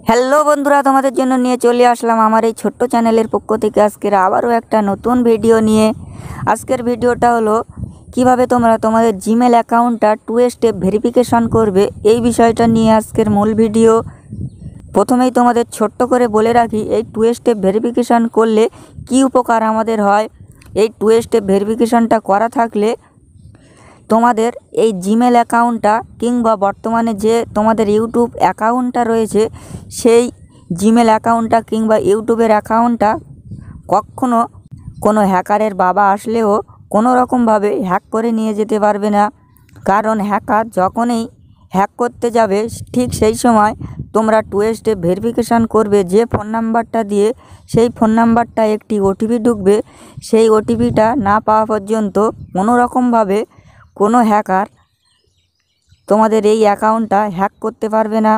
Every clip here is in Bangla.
হ্যালো বন্ধুরা, তোমাদের জন্য নিয়ে চলে আসলাম আমার এই ছোট্ট চ্যানেলের পক্ষ থেকে আজকের আবারও একটা নতুন ভিডিও নিয়ে। আজকের ভিডিওটা হলো কিভাবে তোমরা তোমাদের জিমেল অ্যাকাউন্টটা 2 স্টেপ ভেরিফিকেশন করবে, এই বিষয়টা নিয়ে আজকের মূল ভিডিও। প্রথমেই তোমাদের ছোট্ট করে বলে রাখি, এই 2 স্টেপ ভেরিফিকেশন করলে কি উপকার আমাদের হয়। এই 2 স্টেপ ভেরিফিকেশনটা করা থাকলে তোমাদের এই জিমেল অ্যাকাউন্টটা কিংবা বর্তমানে যে তোমাদের ইউটিউব অ্যাকাউন্টটা রয়েছে, সেই জিমেল অ্যাকাউন্টটা কিংবা ইউটিউবের অ্যাকাউন্টটা কখনো কোনো হ্যাকারের বাবা আসলেও কোনো রকমভাবে হ্যাক করে নিয়ে যেতে পারবে না। কারণ হ্যাকার যখনই হ্যাক করতে যাবে ঠিক সেই সময় তোমরা 2 স্টেপ ভেরিফিকেশান করবে যে ফোন নাম্বারটা দিয়ে, সেই ফোন নাম্বারটা একটি ওটিপি ঢুকবে। সেই ওটিপিটা না পাওয়া পর্যন্ত কোনো রকমভাবে কোনো হ্যাকার তোমাদের এই অ্যাকাউন্টটা হ্যাক করতে পারবে না।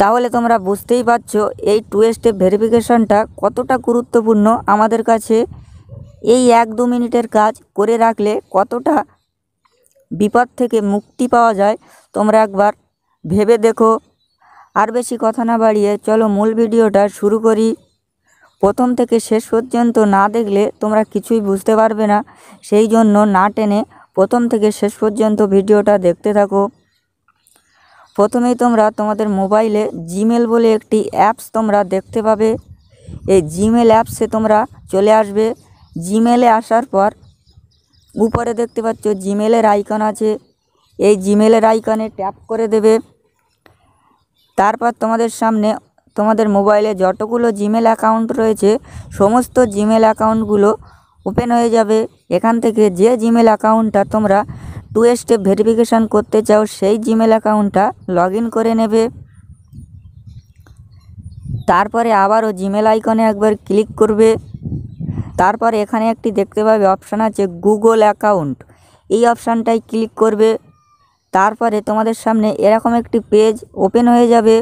তাহলে তোমরা বুঝতেই পারছো এই 2 স্টেপ ভেরিফিকেশনটা কতটা গুরুত্বপূর্ণ আমাদের কাছে। এই 1-2 মিনিটের কাজ করে রাখলে কতটা বিপদ থেকে মুক্তি পাওয়া যায় তোমরা একবার ভেবে দেখো। আর বেশি কথা না বাড়িয়ে চলো মূল ভিডিওটা শুরু করি। প্রথম থেকে শেষ পর্যন্ত না দেখলে তোমরা কিছুই বুঝতে পারবে না, সেই জন্য না টেনে প্রথম থেকে শেষ পর্যন্ত ভিডিওটা দেখতে থাকো। প্রথমেই তোমরা তোমাদের মোবাইলে জিমেল বলে একটি অ্যাপস তোমরা দেখতে পাবে। এই জিমেল অ্যাপসে তোমরা চলে আসবে। জিমেলে আসার পর উপরে দেখতে পাচ্ছ জিমেলের আইকন আছে, এই জিমেলের আইকনে ট্যাপ করে দেবে। তারপর তোমাদের সামনে তোমাদের মোবাইলে যতগুলো জিমেল অ্যাকাউন্ট রয়েছে সমস্ত জিমেল অ্যাকাউন্টগুলো ওপেন হয়ে যাবে। এখান থেকে যে জিমেল অ্যাকাউন্টটা তোমরা 2 স্টেপ ভেরিফিকেশান করতে চাও সেই জিমেল অ্যাকাউন্টটা লগ ইন করে নেবে। তারপরে আবারও জিমেল আইকনে একবার ক্লিক করবে। তারপর এখানে একটি দেখতে পাবে অপশান আছে গুগল অ্যাকাউন্ট, এই অপশানটায় ক্লিক করবে। তারপরে তোমাদের সামনে এরকম একটি পেজ ওপেন হয়ে যাবে।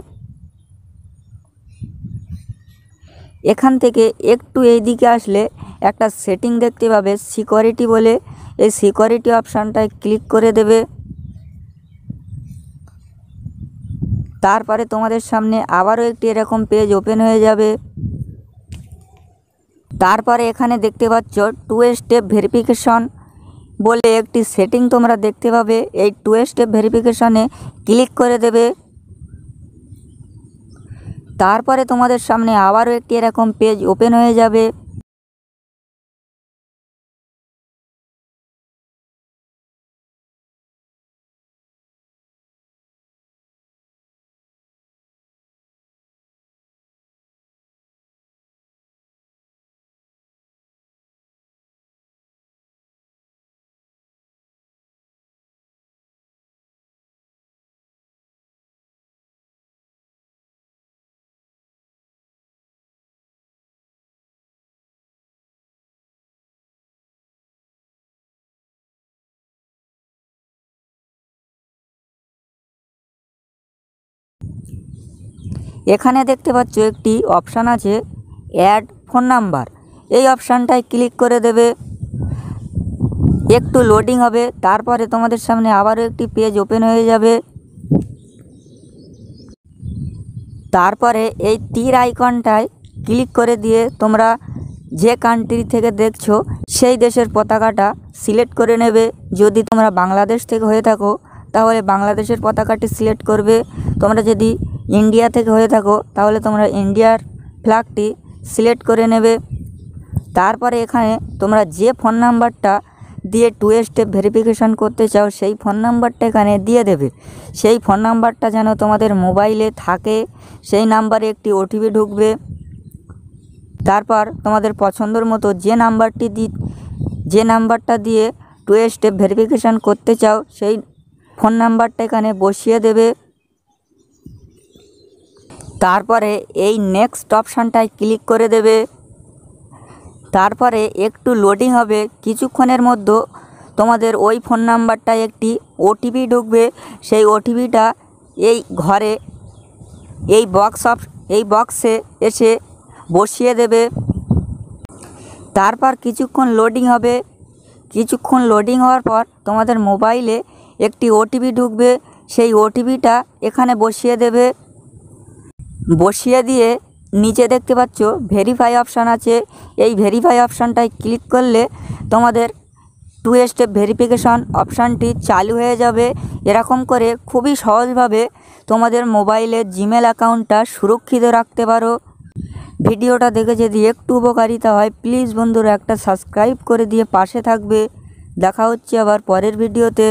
এখান থেকে একটু এই দিকে আসলে একটা সেটিং দেখতে পাবে সিকিউরিটি বলে, এই সিকিউরিটি অপশানটায় ক্লিক করে দেবে। তারপরে তোমাদের সামনে আবারও একটি এরকম পেজ ওপেন হয়ে যাবে। তারপরে এখানে দেখতে পাচ্ছ 2 স্টেপ ভেরিফিকেশন বলে একটি সেটিং তোমরা দেখতে পাবে, এই 2 স্টেপ ভেরিফিকেশনে ক্লিক করে দেবে। তারপরে তোমাদের সামনে আবারও একটি এরকম পেজ ওপেন হয়ে যাবে। এখানে দেখতে পাচ্ছ একটি অপশান আছে অ্যাড ফোন নাম্বার, এই অপশানটায় ক্লিক করে দেবে। একটু লোডিং হবে, তারপরে তোমাদের সামনে আবারও একটি পেজ ওপেন হয়ে যাবে। তারপরে এই তীর আইকনটায় ক্লিক করে দিয়ে তোমরা যে কান্ট্রি থেকে দেখছো সেই দেশের পতাকাটা সিলেক্ট করে নেবে। যদি তোমরা বাংলাদেশ থেকে হয়ে থাকো তাহলে বাংলাদেশের পতাকাটি সিলেক্ট করবে। তোমরা যদি ইন্ডিয়া থেকে হয়ে থাকো তাহলে তোমরা ইন্ডিয়ার ফ্ল্যাগটি সিলেক্ট করে নেবে। তারপরে এখানে তোমরা যে ফোন নাম্বারটা দিয়ে 2 স্টেপ ভেরিফিকেশান করতে চাও সেই ফোন নাম্বারটা এখানে দিয়ে দেবে। সেই ফোন নাম্বারটা যেন তোমাদের মোবাইলে থাকে, সেই নাম্বারে একটি ওটিপি ঢুকবে। তারপর তোমাদের পছন্দের মতো যে নাম্বারটা দিয়ে 2 স্টেপ ভেরিফিকেশান করতে চাও সেই ফোন নাম্বারটা এখানে বসিয়ে দেবে। তারপরে এই নেক্সট অপশানটায় ক্লিক করে দেবে। তারপরে একটু লোডিং হবে, কিছুক্ষণের মধ্যে তোমাদের ওই ফোন নাম্বারটায় একটি ওটিপি ঢুকবে। সেই ওটিপিটা এই ঘরে এই বক্সে এসে বসিয়ে দেবে। তারপর কিছুক্ষণ লোডিং হবে, কিছুক্ষণ লোডিং হওয়ার পর তোমাদের মোবাইলে একটি ওটিপি ঢুকবে, সেই ওটিপিটা এখানে বসিয়ে দেবে। বসিয়ে দিয়ে নিচে দেখতে পাচ্ছ ভেরিফাই অপশান আছে। এই ভেরিফাই অপশানটায় ক্লিক করলে তোমাদের 2 স্টেপ ভেরিফিকেশন অপশানটি চালু হয়ে যাবে। এরকম করে খুবই সহজভাবে তোমাদের মোবাইলের জিমেল অ্যাকাউন্টটা সুরক্ষিত রাখতে পারো। ভিডিওটা দেখে যদি একটু উপকারিতা হয় প্লিজ বন্ধুরা একটা সাবস্ক্রাইব করে দিয়ে পাশে থাকবে। দেখা হচ্ছে আবার পরের ভিডিওতে।